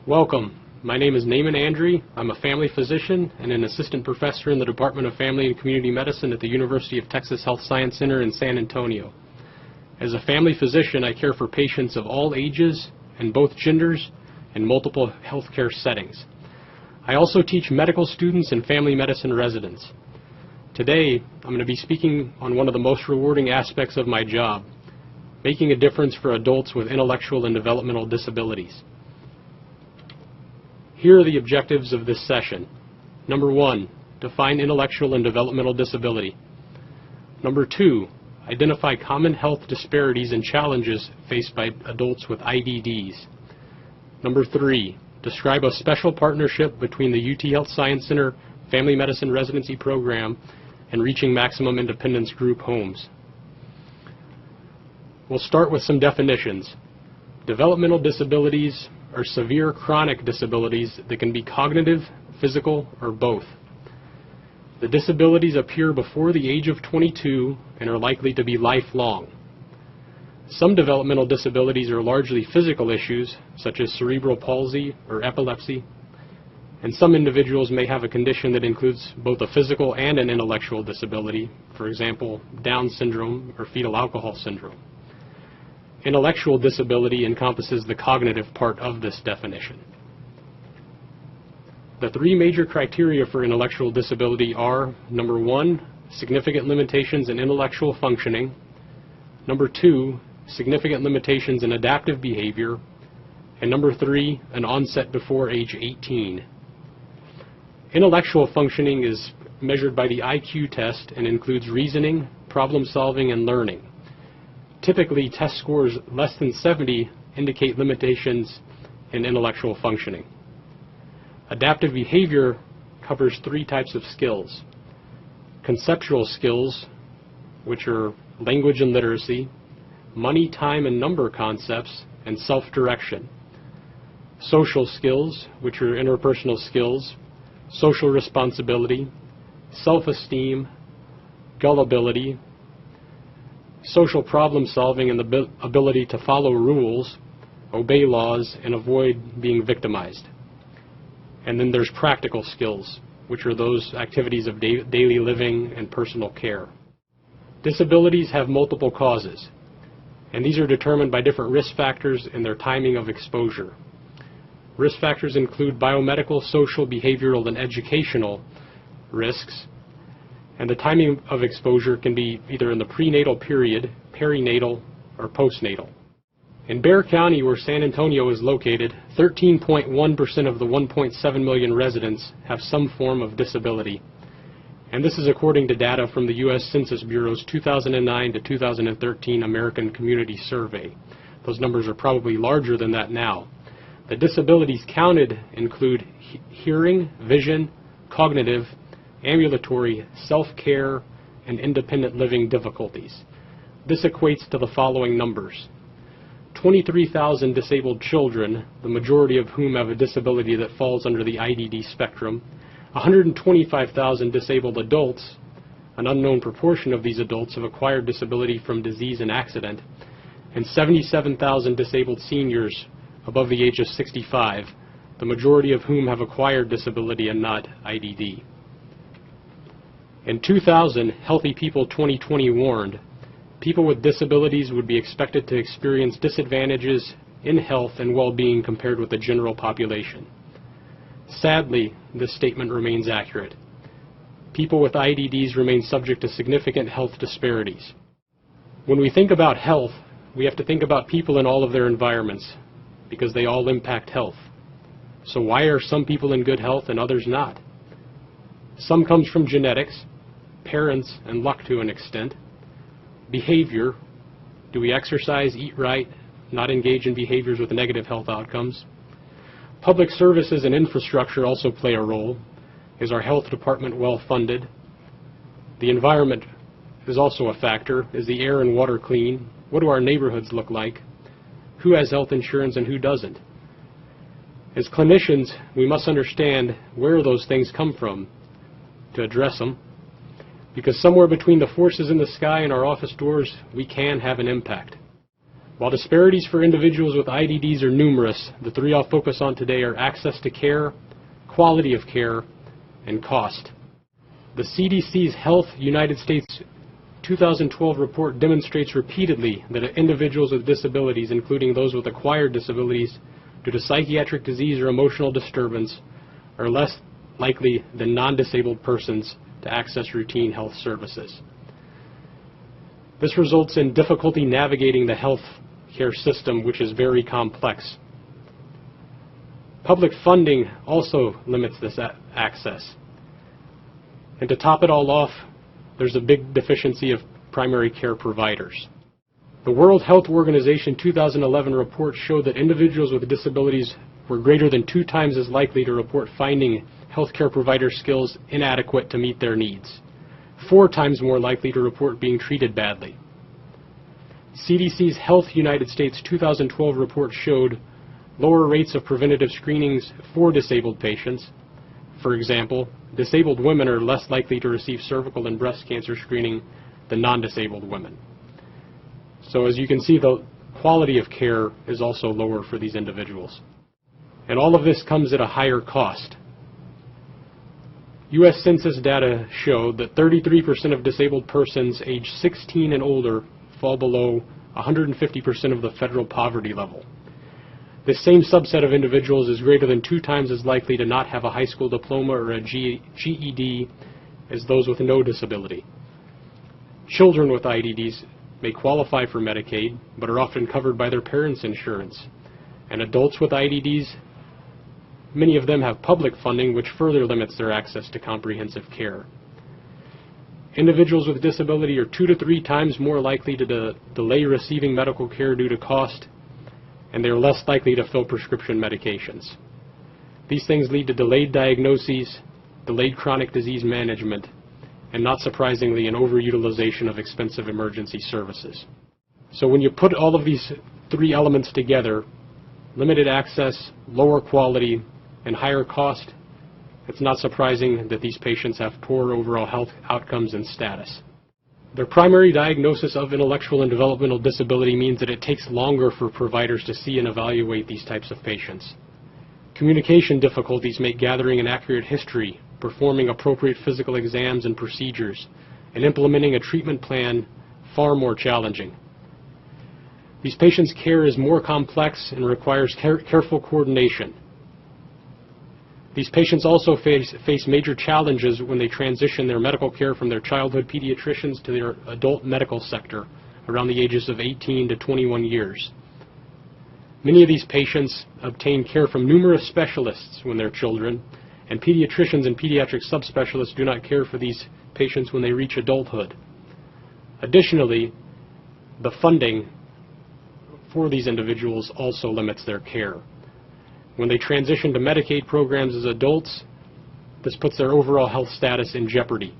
Welcome. My name is Naaman Andry. I'm a family physician and an assistant professor in the Department of Family and Community Medicine at the University of Texas Health Science Center in San Antonio. As a family physician, I care for patients of all ages and both genders in multiple healthcare settings. I also teach medical students and family medicine residents. Today, I'm going to be speaking on one of the most rewarding aspects of my job, making a difference for adults with intellectual and developmental disabilities. Here are the objectives of this session. Number 1, define intellectual and developmental disability. Number 2, identify common health disparities and challenges faced by adults with IDDs. Number 3, describe a special partnership between the UT Health Science Center Family Medicine Residency Program and Reaching Maximum Independence Group Homes. We'll start with some definitions. Developmental disabilities are severe chronic disabilities that can be cognitive, physical, or both. The disabilities appear before the age of 22 and are likely to be lifelong. Some developmental disabilities are largely physical issues, such as cerebral palsy or epilepsy, and some individuals may have a condition that includes both a physical and an intellectual disability, for example, Down syndrome or fetal alcohol syndrome. Intellectual disability encompasses the cognitive part of this definition. The 3 major criteria for intellectual disability are, number 1, significant limitations in intellectual functioning, number 2, significant limitations in adaptive behavior, and number 3, an onset before age 18. Intellectual functioning is measured by the IQ test and includes reasoning, problem solving, and learning. Typically, test scores less than 70 indicate limitations in intellectual functioning. Adaptive behavior covers 3 types of skills. Conceptual skills, which are language and literacy, money, time, and number concepts, and self-direction. Social skills, which are interpersonal skills, social responsibility, self-esteem, gullibility, social problem solving, and the ability to follow rules, obey laws, and avoid being victimized. And then there's practical skills, which are those activities of daily living and personal care. Disabilities have multiple causes, and these are determined by different risk factors and their timing of exposure. Risk factors include biomedical, social, behavioral, and educational risks, and the timing of exposure can be either in the prenatal period, perinatal, or postnatal. In Bexar County, where San Antonio is located, 13.1% of the 1.7 million residents have some form of disability. And this is according to data from the U.S. Census Bureau's 2009 to 2013 American Community Survey. Those numbers are probably larger than that now. The disabilities counted include hearing, vision, cognitive, ambulatory, self-care, and independent living difficulties. This equates to the following numbers. 23,000 disabled children, the majority of whom have a disability that falls under the IDD spectrum, 125,000 disabled adults, an unknown proportion of these adults have acquired disability from disease and accident, and 77,000 disabled seniors above the age of 65, the majority of whom have acquired disability and not IDD. In 2000, Healthy People 2020 warned, people with disabilities would be expected to experience disadvantages in health and well-being compared with the general population. Sadly, this statement remains accurate. People with IDDs remain subject to significant health disparities. When we think about health, we have to think about people in all of their environments, because they all impact health. So why are some people in good health and others not? Some comes from genetics, parents, and luck to an extent. Behavior, do we exercise, eat right, not engage in behaviors with negative health outcomes? Public services and infrastructure also play a role. Is our health department well funded? The environment is also a factor. Is the air and water clean? What do our neighborhoods look like? Who has health insurance and who doesn't? As clinicians, we must understand where those things come from to address them, because somewhere between the forces in the sky and our office doors, we can have an impact. While disparities for individuals with IDDs are numerous, the three I'll focus on today are access to care, quality of care, and cost. The CDC's Health United States 2012 report demonstrates repeatedly that individuals with disabilities, including those with acquired disabilities due to psychiatric disease or emotional disturbance, are less likely than non-disabled persons to access routine health services. This results in difficulty navigating the health care system, which is very complex. Public funding also limits this access. And to top it all off, there's a big deficiency of primary care providers. The World Health Organization 2011 report showed that individuals with disabilities were greater than 2 times as likely to report finding healthcare provider skills inadequate to meet their needs, 4 times more likely to report being treated badly. CDC's Health United States 2012 report showed lower rates of preventative screenings for disabled patients. For example, disabled women are less likely to receive cervical and breast cancer screening than non-disabled women. So as you can see, the quality of care is also lower for these individuals. And all of this comes at a higher cost. U.S. Census data show that 33% of disabled persons age 16 and older fall below 150% of the federal poverty level. This same subset of individuals is greater than 2 times as likely to not have a high school diploma or a GED as those with no disability. Children with IDDs may qualify for Medicaid, but are often covered by their parents' insurance. And adults with IDDs, many of them have public funding, which further limits their access to comprehensive care. Individuals with disability are 2 to 3 times more likely to delay receiving medical care due to cost, and they are less likely to fill prescription medications. These things lead to delayed diagnoses, delayed chronic disease management, and not surprisingly, an overutilization of expensive emergency services. So when you put all of these 3 elements together, limited access, lower quality, and higher cost, it's not surprising that these patients have poor overall health outcomes and status. Their primary diagnosis of intellectual and developmental disability means that it takes longer for providers to see and evaluate these types of patients. Communication difficulties make gathering an accurate history, performing appropriate physical exams and procedures, and implementing a treatment plan far more challenging. These patients' care is more complex and requires careful coordination. These patients also face major challenges when they transition their medical care from their childhood pediatricians to their adult medical sector around the ages of 18 to 21 years. Many of these patients obtain care from numerous specialists when they're children, and pediatricians and pediatric subspecialists do not care for these patients when they reach adulthood. Additionally, the funding for these individuals also limits their care. When they transition to Medicaid programs as adults, this puts their overall health status in jeopardy.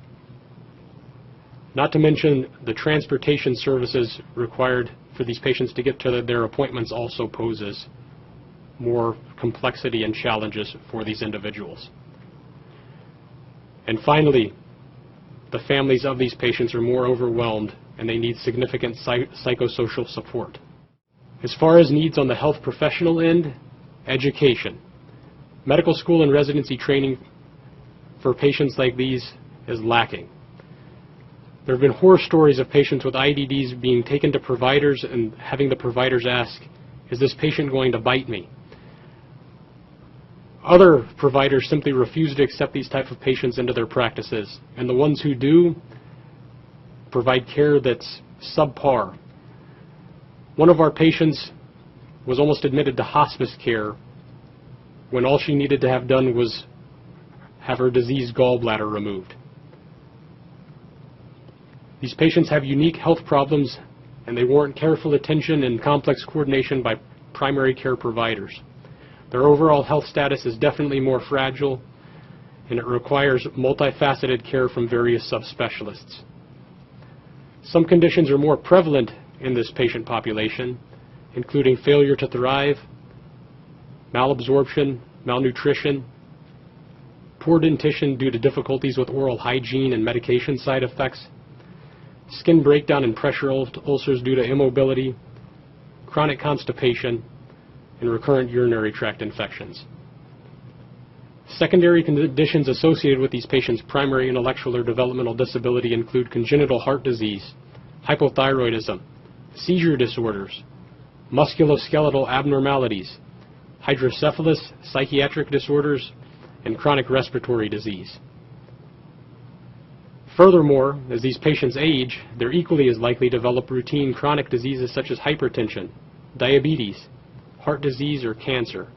Not to mention the transportation services required for these patients to get to their appointments also poses more complexity and challenges for these individuals. And finally, the families of these patients are more overwhelmed and they need significant psychosocial support. As far as needs on the health professional end, education. Medical school and residency training for patients like these is lacking. There have been horror stories of patients with IDDs being taken to providers and having the providers ask, "Is this patient going to bite me?" Other providers simply refuse to accept these type of patients into their practices, and the ones who do provide care that's subpar. One of our patients was almost admitted to hospice care when all she needed to have done was have her diseased gallbladder removed. These patients have unique health problems and they warrant careful attention and complex coordination by primary care providers. Their overall health status is definitely more fragile and it requires multifaceted care from various subspecialists. Some conditions are more prevalent in this patient population, including failure to thrive, malabsorption, malnutrition, poor dentition due to difficulties with oral hygiene and medication side effects, skin breakdown and pressure ulcers due to immobility, chronic constipation, and recurrent urinary tract infections. Secondary conditions associated with these patients' primary intellectual or developmental disability include congenital heart disease, hypothyroidism, seizure disorders, musculoskeletal abnormalities, hydrocephalus, psychiatric disorders, and chronic respiratory disease. Furthermore, as these patients age, they're equally as likely to develop routine chronic diseases such as hypertension, diabetes, heart disease, or cancer.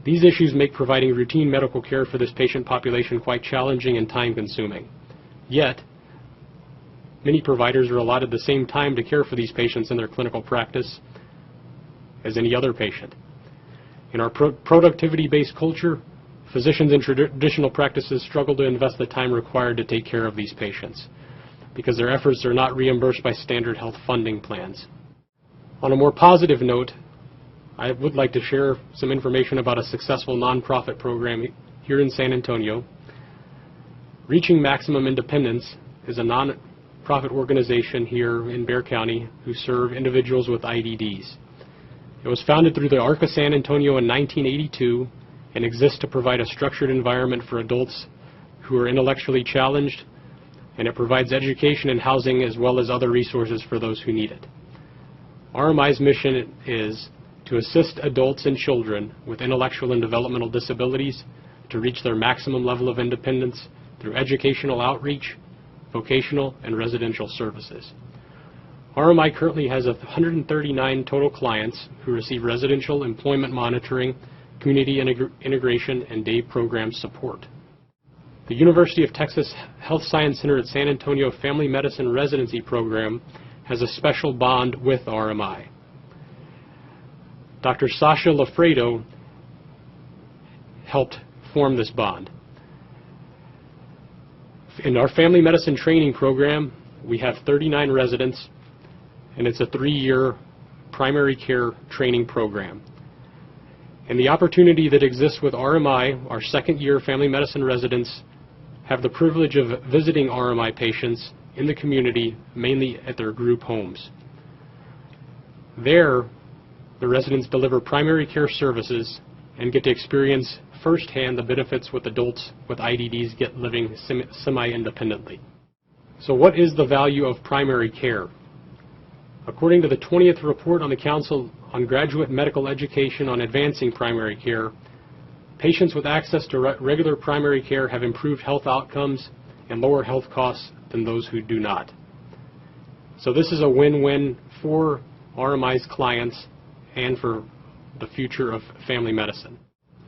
These issues make providing routine medical care for this patient population quite challenging and time-consuming. Yet, many providers are allotted the same time to care for these patients in their clinical practice as any other patient. In our productivity-based culture, physicians in traditional practices struggle to invest the time required to take care of these patients because their efforts are not reimbursed by standard health funding plans. On a more positive note, I would like to share some information about a successful nonprofit program here in San Antonio. Reaching Maximum Independence is a nonprofit organization here in Bexar County who serve individuals with IDDs. It was founded through the ARC of San Antonio in 1982 and exists to provide a structured environment for adults who are intellectually challenged, and it provides education and housing as well as other resources for those who need it. RMI's mission is to assist adults and children with intellectual and developmental disabilities to reach their maximum level of independence through educational outreach, vocational, and residential services. RMI currently has 139 total clients who receive residential employment monitoring, community integration, and day program support. The University of Texas Health Science Center at San Antonio Family Medicine Residency Program has a special bond with RMI. Dr. Sasha Lafredo helped form this bond. In our family medicine training program, we have 39 residents, and it's a 3-year primary care training program. And the opportunity that exists with RMI, our second-year family medicine residents have the privilege of visiting RMI patients in the community, mainly at their group homes. There, the residents deliver primary care services and get to experience firsthand the benefits what adults with IDDs get living semi-independently. So what is the value of primary care? According to the 20th report on the Council on Graduate Medical Education on Advancing Primary Care, patients with access to regular primary care have improved health outcomes and lower health costs than those who do not. So this is a win-win for RMI's clients and for the future of family medicine.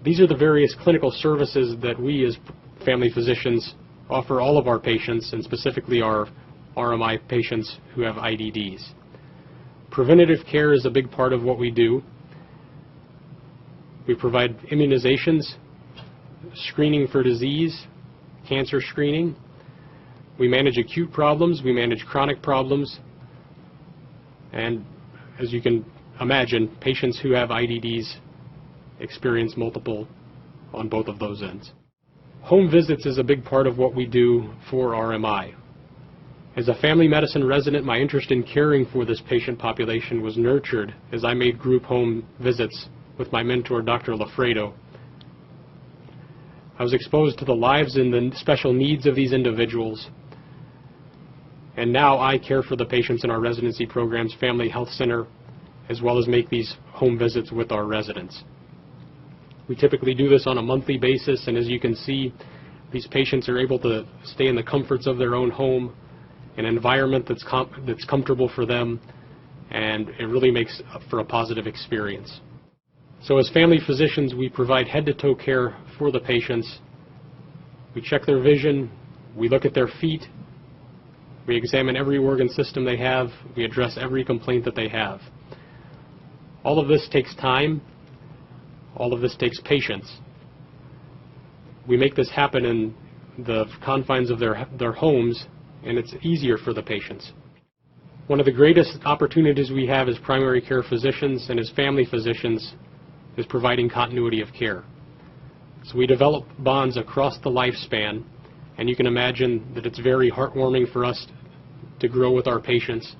These are the various clinical services that we as family physicians offer all of our patients, and specifically our RMI patients who have IDDs. Preventative care is a big part of what we do. We provide immunizations, screening for disease, cancer screening. We manage acute problems, we manage chronic problems, and as you can imagine, patients who have IDDs experience multiple on both of those ends. Home visits is a big part of what we do for RMI. As a family medicine resident, my interest in caring for this patient population was nurtured as I made group home visits with my mentor, Dr. Lafredo. I was exposed to the lives and the special needs of these individuals, and now I care for the patients in our residency program's Family Health Center, as well as make these home visits with our residents. We typically do this on a monthly basis, and as you can see, these patients are able to stay in the comforts of their own home, an environment that's comfortable for them, and it really makes for a positive experience. So as family physicians, we provide head-to-toe care for the patients. We check their vision, we look at their feet, we examine every organ system they have, we address every complaint that they have. All of this takes time, all of this takes patience. We make this happen in the confines of their homes, and it's easier for the patients. One of the greatest opportunities we have as primary care physicians and as family physicians is providing continuity of care. So we develop bonds across the lifespan, and you can imagine that it's very heartwarming for us to grow with our patients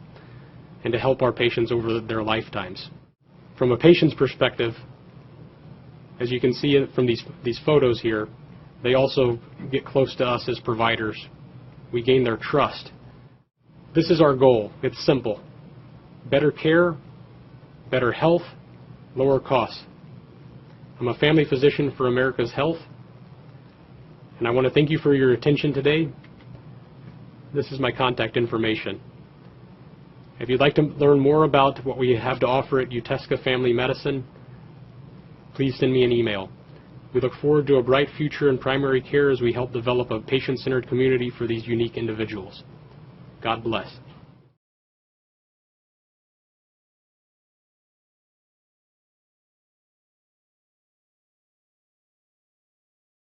and to help our patients over their lifetimes. From a patient's perspective, as you can see it from these photos here, they also get close to us as providers. We gain their trust. This is our goal. It's simple. Better care, better health, lower costs. I'm a family physician for America's Health, and I want to thank you for your attention today. This is my contact information. If you'd like to learn more about what we have to offer at UTHSCSA Family Medicine, please send me an email. We look forward to a bright future in primary care as we help develop a patient-centered community for these unique individuals. God bless.